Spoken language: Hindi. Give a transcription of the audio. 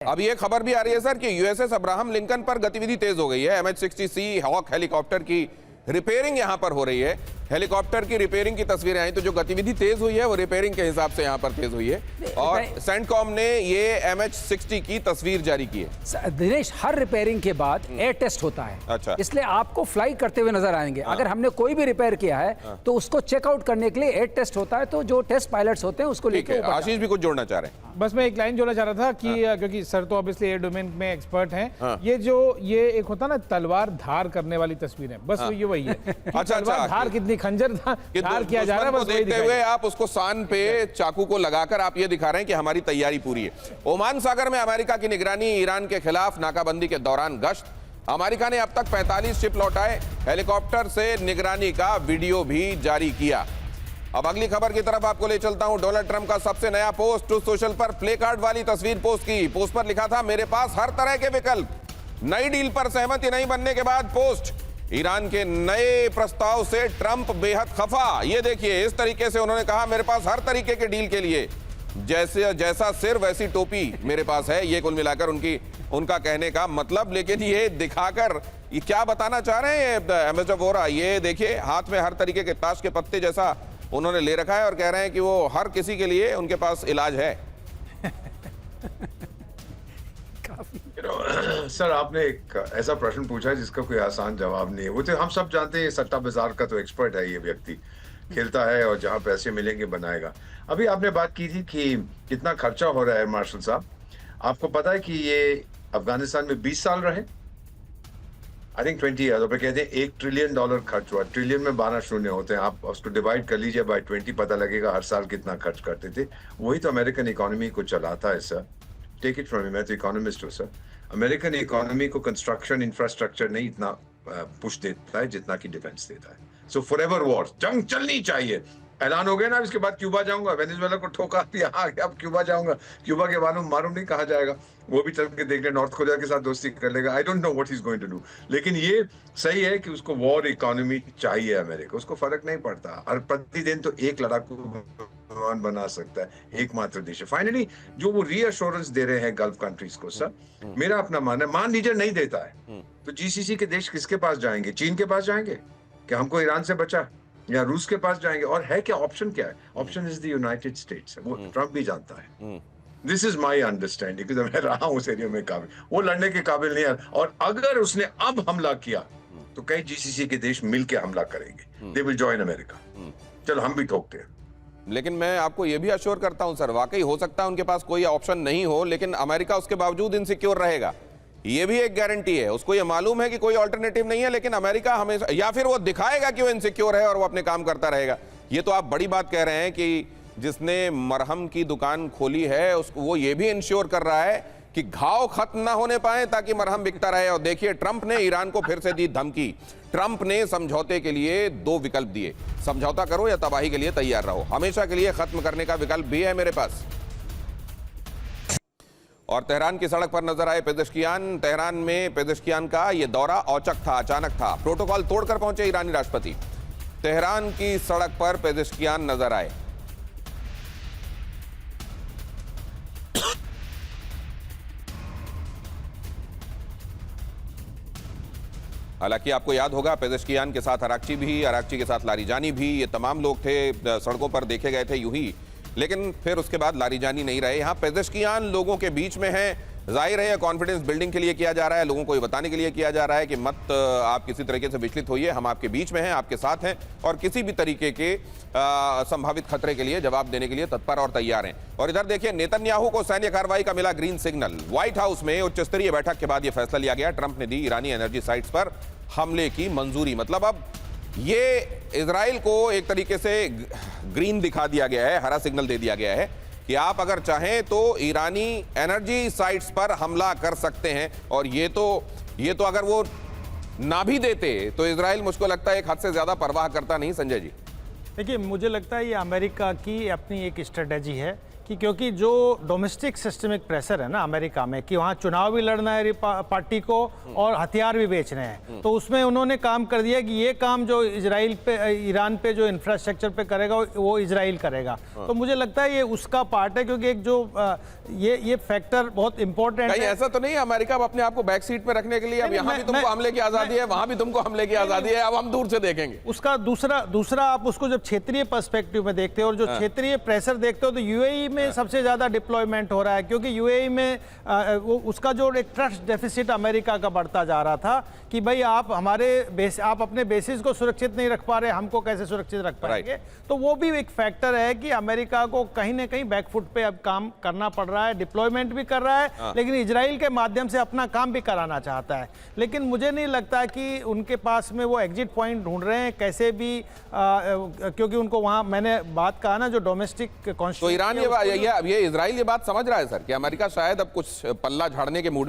अब ये खबर भी आ रही है सर कि यूएसएस अब्राहम लिंकन पर गतिविधि तेज हो गई है। MH-60C हॉक हेलीकॉप्टर की रिपेयरिंग यहां पर हो रही है। हेलीकॉप्टर की रिपेयरिंग की तस्वीरें आई तो जो गतिविधि तेज हुई है वो रिपेयरिंग के हिसाब से यहां पर तेज हुई है और सेंटकॉम ने ये MH-60 की तस्वीर जारी की है। दिनेश, हर रिपेयरिंग के बाद एयर टेस्ट होता है। अच्छा। इसलिए आपको फ्लाई करते हुए नजर आएंगे। अगर हमने कोई भी रिपेयर किया है तो उसको चेकआउट करने के लिए एयर टेस्ट होता है, तो जो टेस्ट पायलट्स होते हैं उसको लेके आशीष भी कुछ जोड़ना चाह रहे हैं। बस मैं एक लाइन जोड़ना चाह रहा था कि क्योंकि सर तो ऑब्वियसली एयर डोमेन में एक्सपर्ट हैं। ये एक होता ना तलवार धार करने वाली तस्वीर है, बस ये वही है। अच्छा, धार कितनी खंजर धार किया जा रहा है, बस देखते हुए आप उसको सान पे चाकू को लगाकर आप ये दिखा रहे हैं कि हमारी तैयारी पूरी है। ओमान सागर में अमेरिका की निगरानी, ईरान के खिलाफ नाकाबंदी के दौरान गश्त। अमेरिका ने अब तक 45 शिप लौटाए, हेलीकॉप्टर से निगरानी का वीडियो भी जारी किया। अब अगली खबर की तरफ आपको ले चलता हूं। डोनाल्ड ट्रंप का सबसे नया पोस्ट, ट्रूथ सोशल पर प्ले कार्ड वाली तस्वीर पोस्ट की। पोस्ट पर लिखा था, मेरे पास हर तरह के विकल्प। नई डील पर सहमति नहीं बनने के बाद पोस्ट। ईरान के नए प्रस्ताव से ट्रंप बेहद खफा। ये देखिए, इस तरीके से उन्होंने कहा, मेरे पास हर तरीके के डील के लिए जैसा सिर वैसी टोपी मेरे पास है। ये कुल मिलाकर उनका कहने का मतलब। लेकिन ये दिखाकर ये क्या बताना चाह रहे हैं एम्बेसडर वोरा? ये देखिए, हाथ में हर तरीके के ताश के पत्ते जैसा उन्होंने ले रखा है और कह रहे हैं कि वो हर किसी के लिए उनके पास इलाज है। सर, आपने एक ऐसा प्रश्न पूछा है जिसका कोई आसान जवाब नहीं है। वो तो हम सब जानते हैं, सट्टा बाजार का तो एक्सपर्ट है ये व्यक्ति, खेलता है और जहां पैसे मिलेंगे बनाएगा। अभी आपने बात की थी कि कितना खर्चा हो रहा है मार्शल साहब। आपको पता है कि ये अफगानिस्तान में 20 साल रहे, आई थिंक 20 ईयर। कहते हैं $1 ट्रिलियन खर्च हुआ। ट्रिलियन में 12 शून्य होते हैं, आप उसको डिवाइड कर लीजिए बाय 20, पता लगेगा हर साल कितना खर्च करते थे। वही तो अमेरिकन इकोनॉमी को चलाता है सर। टेक इट फ्रॉम मी, मैं तो इकोनॉमिस्ट हूँ सर। अमेरिकन इकोनॉमी को कंस्ट्रक्शन इंफ्रास्ट्रक्चर नहीं इतना पुश देता है जितना कि डिफेंस देता है। सो फॉरएवर वॉर, जंग चलनी चाहिए। ऐलान हो गया ना, इसके बाद क्यूबा जाऊंगा, वेनेजुएला को ठोका, यहाँ अब क्यूबा जाऊंगा। क्यूबा के मालूम नहीं कहा जाएगा, वो भी चल के देख ले, नॉर्थ कोरिया के साथ दोस्ती कर लेगा। I don't know what he is going to do. लेकिन ये सही है कि उसको वॉर इकोनॉमी चाहिए अमेरिका, उसको फर्क नहीं पड़ता। हर प्रतिदिन तो एक लड़ाकू विमान बना सकता है, एकमात्र देश है। फाइनली जो वो रीअश्योरेंस दे रहे हैं गल्फ कंट्रीज को सर, मेरा अपना मानना है, मान लीजिए नहीं देता है तो GCC के देश किसके पास जाएंगे? चीन के पास जाएंगे क्या हमको ईरान से बचा, या रूस के पास जाएंगे? और है क्या ऑप्शन? क्या है option? Is the United states. वो ट्रंप भी जानता है। दिस इज माई अंडरस्टैंडिंग, क्योंकि मैं रहा हूं उस एरिया में काबिल, वो लड़ने के काबिल नहीं है। और अगर उसने अब हमला किया तो कई GCC के देश मिलकर हमला करेंगे। They will join America. चलो हम भी ठोकते हैं। लेकिन मैं आपको यह भी अश्योर करता हूं सर, वाकई हो सकता है उनके पास कोई ऑप्शन नहीं हो, लेकिन अमेरिका उसके बावजूद इनसिक्योर रहेगा, ये भी एक गारंटी है। उसको ये मालूम है कि कोई ऑल्टरनेटिव नहीं है, लेकिन अमेरिका हमेशा, या फिर वो दिखाएगा कि वो इनसिक्योर है और वो अपने काम करता रहेगा। ये तो आप बड़ी बात कह रहे हैं कि जिसने मरहम की दुकान खोली है उसको वो ये भी इंश्योर कर रहा है कि घाव खत्म ना होने पाए ताकि मरहम बिकता रहे। और देखिए, ट्रंप ने ईरान को फिर से दी धमकी। ट्रंप ने समझौते के लिए 2 विकल्प दिए, समझौता करो या तबाही के लिए तैयार रहो। हमेशा के लिए खत्म करने का विकल्प भी है मेरे पास। और तेहरान की सड़क पर नजर आए पेजेश्कियान। तेहरान में पेजेश्कियान का यह दौरा औचक था, अचानक था। प्रोटोकॉल तोड़कर पहुंचे ईरानी राष्ट्रपति। तेहरान की सड़क पर पेजेश्कियान नजर आए। हालांकि आपको याद होगा, पेजेश्कियान के साथ अराक्ची भी, अराक्ची के साथ लारीजानी भी, ये तमाम लोग थे, सड़कों पर देखे गए थे यूं ही। लेकिन फिर उसके बाद लारीजानी नहीं रहे। यहाँ पेजेश्कियान लोगों के बीच में है। जाहिर है कॉन्फिडेंस बिल्डिंग के लिए किया जा रहा है, लोगों को ये बताने के लिए किया जा रहा है कि मत आप किसी तरीके से विचलित होइए, हम आपके बीच में हैं, आपके साथ हैं और किसी भी तरीके के संभावित खतरे के लिए जवाब देने के लिए तत्पर और तैयार हैं। और इधर देखिए, नेतन्याहू को सैन्य कार्रवाई का मिला ग्रीन सिग्नल। व्हाइट हाउस में उच्च स्तरीय बैठक के बाद यह फैसला लिया गया। ट्रंप ने दी ईरानी एनर्जी साइट्स पर हमले की मंजूरी। मतलब अब ये इजराइल को एक तरीके से ग्रीन दिखा दिया गया है, हरा सिग्नल दे दिया गया है कि आप अगर चाहें तो ईरानी एनर्जी साइट्स पर हमला कर सकते हैं। और ये तो अगर वो ना भी देते तो इजराइल, मुझको लगता है, एक हद से ज्यादा परवाह करता नहीं। संजय जी, देखिए, मुझे लगता है ये अमेरिका की अपनी एक स्ट्रेटेजी है कि क्योंकि जो डोमेस्टिक सिस्टमिक प्रेशर है ना अमेरिका में कि वहाँ चुनाव भी लड़ना है पार्टी को और हथियार भी बेचने हैं, तो उसमें उन्होंने काम कर दिया कि ये काम जो इजराइल पे ईरान पे जो इंफ्रास्ट्रक्चर पे करेगा वो इजराइल करेगा। तो मुझे लगता है ये उसका पार्ट है, क्योंकि एक जो ये फैक्टर बहुत इंपॉर्टेंट कहीं है। ऐसा तो नहीं है अमेरिका अब अपने आप को बैक सीट पे रखने के लिए, अब यहाँ भी तुमको हमले की आजादी है, वहां भी तुमको हमले की आजादी है, अब हम दूर से देखेंगे। उसका दूसरा आप उसको जब क्षेत्रीय पर्सपेक्टिव में देखते हो और जो क्षेत्रीय प्रेशर देखते हो, तो यूएई में सबसे ज्यादा डिप्लॉयमेंट हो रहा है, क्योंकि यूएई में उसका जो एक ट्रस्ट डेफिसिट अमेरिका का बढ़ता जा रहा था कि भाई आप आप अपने बेसिस को सुरक्षित नहीं रख पा रहे, हमको कैसे सुरक्षित रख पाएंगे। तो वो भी एक फैक्टर है कि अमेरिका को कहीं ना कहीं बैकफुट पे अब काम करना पड़ रहा है, डिप्लॉयमेंट भी कर रहा है, लेकिन इजराइल के माध्यम से अपना काम भी कराना चाहता है। लेकिन मुझे नहीं लगता कि उनके पास में वो एग्जिट पॉइंट ढूंढ रहे हैं कैसे भी, क्योंकि उनको वहां मैंने बात कहा ना जो डोमेस्टिक तो ईरान ये इजराइल ये बात समझ रहा है सर कि अमेरिका शायद अब कुछ पल्ला झाड़ने के मूड में